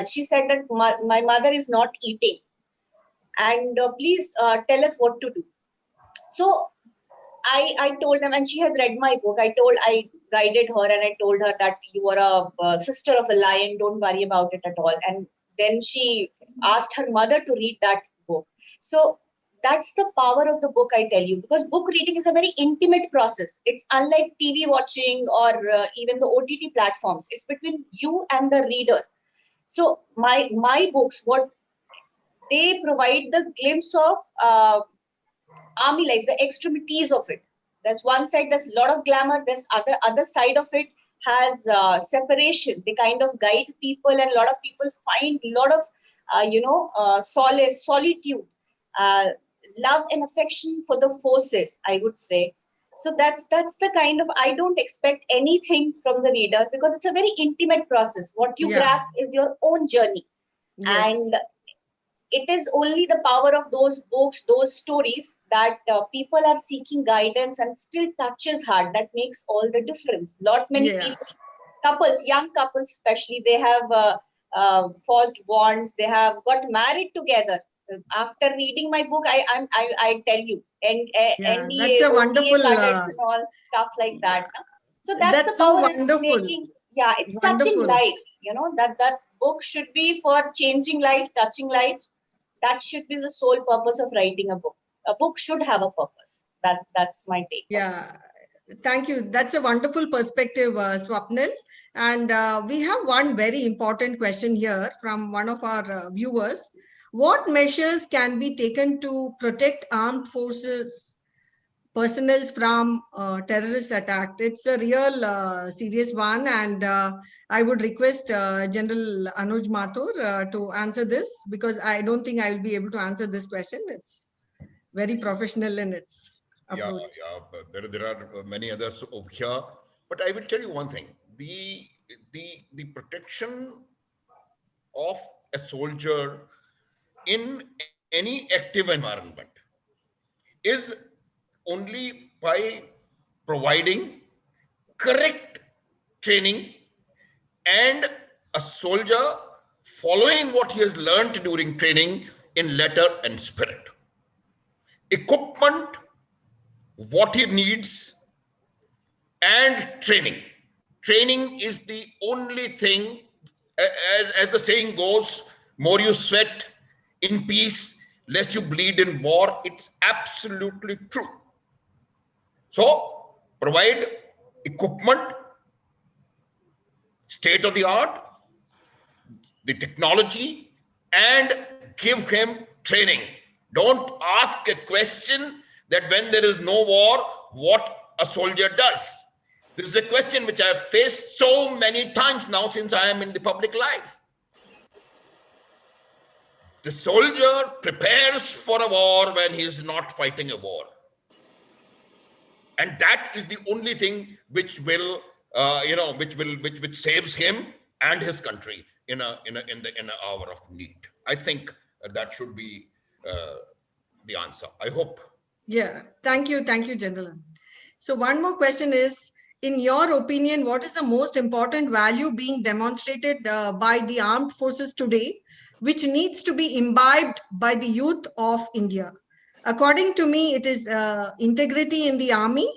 She said that my mother is not eating, and please tell us what to do. So I told them, and she has read my book. I guided her and I told her that you are a sister of a lion. Don't worry about it at all. And then she asked her mother to read that book. So that's the power of the book, I tell you, because book reading is a very intimate process. It's unlike TV watching or even the OTT platforms. It's between you and the reader. So my books, what they provide the glimpse of army life, the extremities of it. There's one side, there's a lot of glamour. There's other side of it has separation. They kind of guide people, and a lot of people find a lot of solace, solitude, love and affection for the forces, I would say. So that's the kind of, I don't expect anything from the reader because it's a very intimate process. What you grasp is your own journey. Yes. And it is only the power of those books, those stories that people are seeking guidance and still touches heart. That makes all the difference. Lot many people, couples, young couples especially, they have forged bonds. They have got married together. After reading my book, I tell you, and NDA, that's a wonderful and all stuff like that. So that's the so power. wonderful. It's making, it's touching lives. You know, that book should be for changing life, touching lives. That should be the sole purpose of writing a book. A book should have a purpose. That's my take. Yeah, thank you. That's a wonderful perspective, Swapnil. And we have one very important question here from one of our viewers. What measures can be taken to protect armed forces personnel from terrorist attack. It's a real serious one, and I would request General Anuj Mathur to answer this, because I don't think I will be able to answer this question. It's very professional in its approach. But there are many others over here, but I will tell you one thing: the protection of a soldier in any active environment is only by providing correct training and a soldier following what he has learned during training in letter and spirit. Equipment, what he needs, and training. Training is the only thing, as the saying goes, more you sweat in peace, less you bleed in war. It's absolutely true. So, provide equipment, state of the art, the technology, and give him training. Don't ask a question that when there is no war, what a soldier does. This is a question which I have faced so many times now since I am in the public life. The soldier prepares for a war when he is not fighting a war. And that is the only thing which will, which saves him and his country in an hour of need. I think that should be the answer. I hope. Yeah, thank you, General. So one more question is, in your opinion, what is the most important value being demonstrated by the armed forces today, which needs to be imbibed by the youth of India? According to me, it is integrity in the army.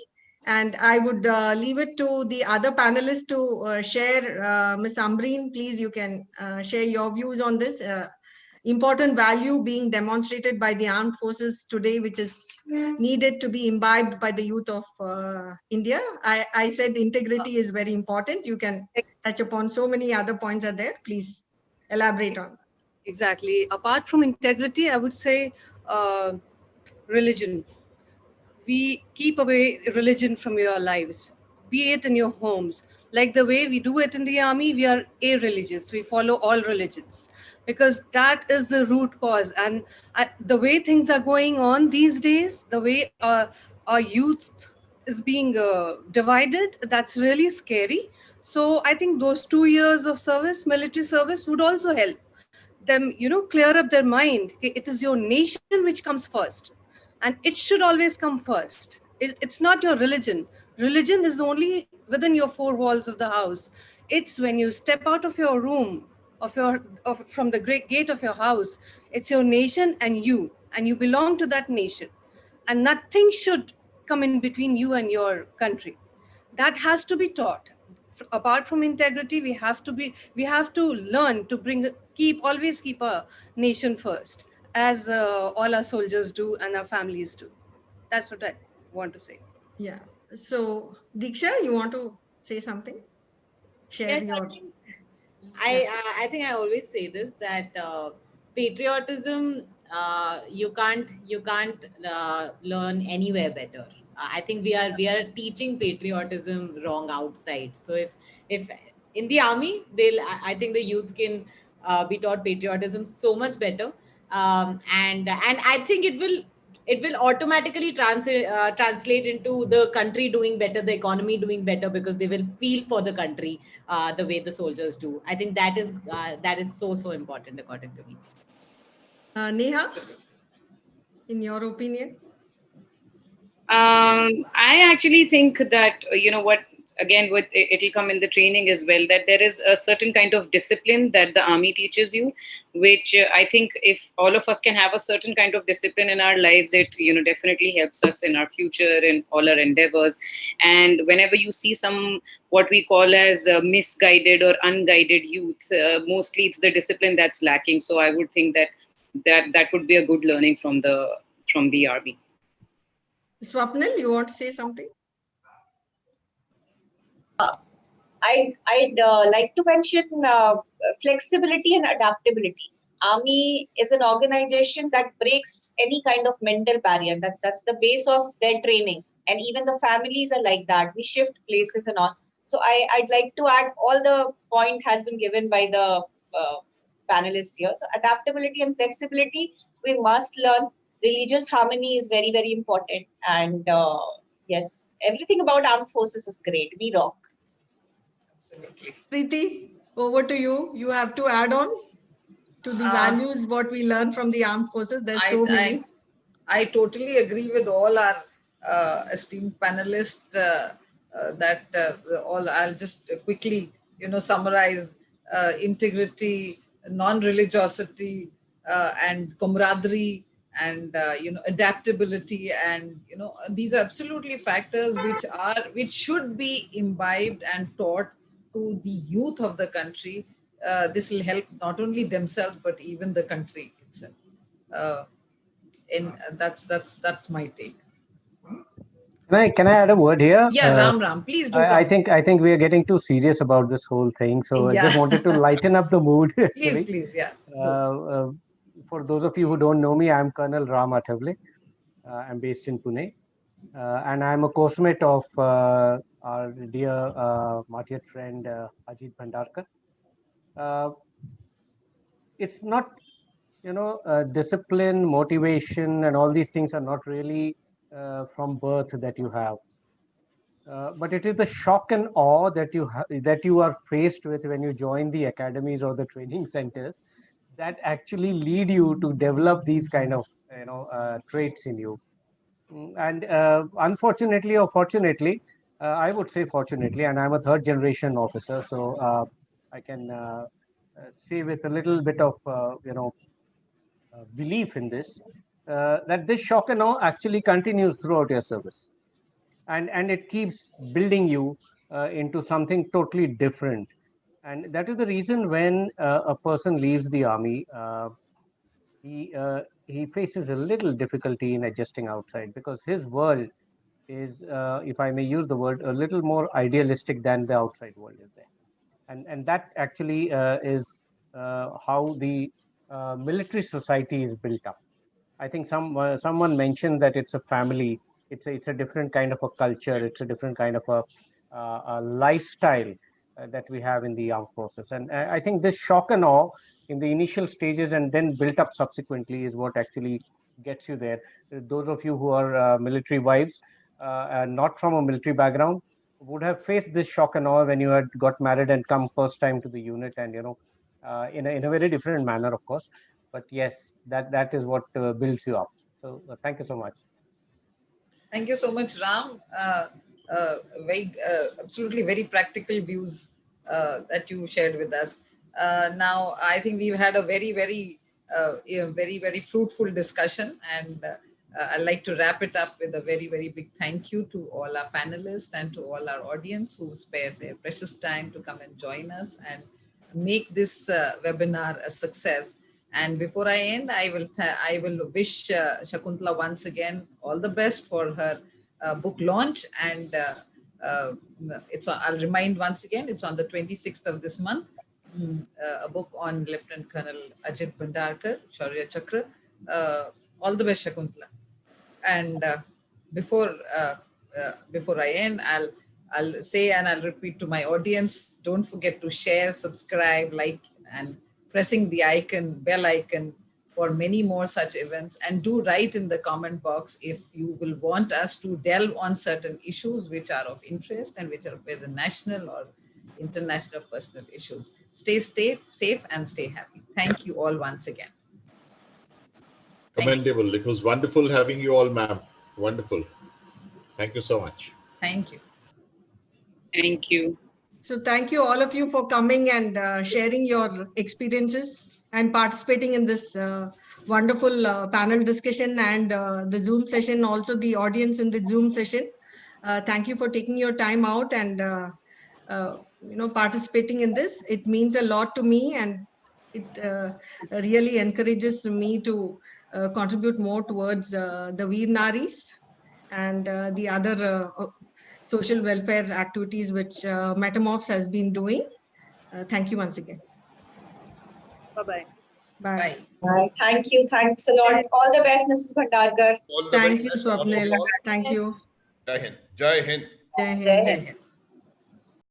And I would leave it to the other panelists to share. Ms. Amreen, please, you can share your views on this. Important value being demonstrated by the armed forces today, which is needed to be imbibed by the youth of India. I said integrity is very important. You can touch upon so many other points are there. Please elaborate on. Exactly. Apart from integrity, I would say religion. We keep away religion from your lives, be it in your homes. Like the way we do it in the army, we are a-religious. We follow all religions because that is the root cause. And the way things are going on these days, the way our youth is being divided, that's really scary. So I think those 2 years of service, military service, would also help them, clear up their mind. It is your nation which comes first, and it should always come first. It's not your religion. Religion is only within your four walls of the house. It's when you step out of your room, from the great gate of your house. It's your nation and you belong to that nation, and nothing should come in between you and your country. That has to be taught. Apart from integrity, we have to learn to always keep our nation first, as all our soldiers do and our families do. That's what I want to say. Yeah. So Diksha, you want to say something? Share Yes, your. I think I always say this, that patriotism, you can't learn anywhere better. I think we are teaching patriotism wrong outside. So if in the army, I think the youth can be taught patriotism so much better, and I think it will automatically translate into the country doing better, the economy doing better, because they will feel for the country the way the soldiers do. I think that is so important according to me. Neha, in your opinion? I actually think that, what, again, it'll come in the training as well, that there is a certain kind of discipline that the army teaches you, which I think if all of us can have a certain kind of discipline in our lives, it, definitely helps us in our future in all our endeavors. And whenever you see some, what we call as misguided or unguided youth, mostly it's the discipline that's lacking. So I would think that would be a good learning from the army. Swapnil, you want to say something? I'd like to mention flexibility and adaptability. Army is an organization that breaks any kind of mental barrier. That's the base of their training. And even the families are like that. We shift places and all. So I'd like to add, all the point has been given by the panelists here. So adaptability and flexibility, we must learn. Religious harmony is very, very important. And yes, everything about armed forces is great. We rock. Absolutely. Priti, over to you. You have to add on to the values what we learn from the armed forces. There's so many. I totally agree with all our esteemed panelists that all. I'll just quickly, summarize integrity, non-religiosity, and camaraderie, and adaptability, and these are absolutely factors which should be imbibed and taught to the youth of the country. This will help not only themselves but even the country itself. And that's my take. Can I add a word here? Yeah, Ram, please do. I think we are getting too serious about this whole thing, so Yeah. I just wanted to lighten up the mood. Please, yeah. For those of you who don't know me, I'm Colonel Ram Athavale. I'm based in Pune, and I'm a course mate of our dear Martyred friend Ajit Bhandarkar. It's not, discipline, motivation, and all these things are not really from birth that you have. But it is the shock and awe that you are faced with when you join the academies or the training centers that actually lead you to develop these kind of traits in you. And unfortunately or fortunately, I would say fortunately, and I'm a third generation officer, so I can say with a little bit of belief in this, that this shock and awe actually continues throughout your service, and it keeps building you into something totally different. And that is the reason when a person leaves the army, he faces a little difficulty in adjusting outside, because his world is, if I may use the word, a little more idealistic than the outside world is there. And that actually is how the military society is built up. I think someone mentioned that it's a family. It's a different kind of a culture. It's a different kind of a lifestyle that we have in the armed forces. And I think this shock and awe in the initial stages and then built up subsequently is what actually gets you there. Those of you who are military wives, and not from a military background, would have faced this shock and awe when you had got married and come first time to the unit, and in a very different manner, of course. But yes, that is what builds you up. So thank you so much. Thank you so much, Ram. Very absolutely very practical views that you shared with us. Now, I think we've had a very fruitful discussion, and I'd like to wrap it up with a very, very big thank you to all our panelists and to all our audience who spared their precious time to come and join us and make this webinar a success. And before I end, I will wish Shakuntala once again all the best for her book launch. And I'll remind once again, it's on the 26th of this month. A book on Lieutenant Colonel Ajit Bhandarkar, Shaurya Chakra. All the best, Shakuntala. And before I end, I'll say, and I'll repeat to my audience, don't forget to share, subscribe, like, and pressing the bell icon for many more such events. And do write in the comment box if you will want us to delve on certain issues which are of interest and which are whether national or international personal issues. Stay safe and stay happy. Thank you all once again. Commendable. It was wonderful having you all, ma'am. Wonderful. Thank you so much. Thank you. Thank you. So thank you all of you for coming and sharing your experiences and participating in this wonderful panel discussion and the Zoom session, also the audience in the Zoom session. Thank you for taking your time out and participating in this. It means a lot to me, and it really encourages me to contribute more towards the Veer Naris and the other social welfare activities which Metamorphs has been doing. Thank you once again. Bye-bye. Bye. Bye. Thank you. Thanks a lot. All the best, Mrs. Bhandarkar. All the Thank very you, best. All of Swapnil. you all. Thank you. Jai Hind. Jai Hind. Jai Hind. Jai Jai Hind. Hind.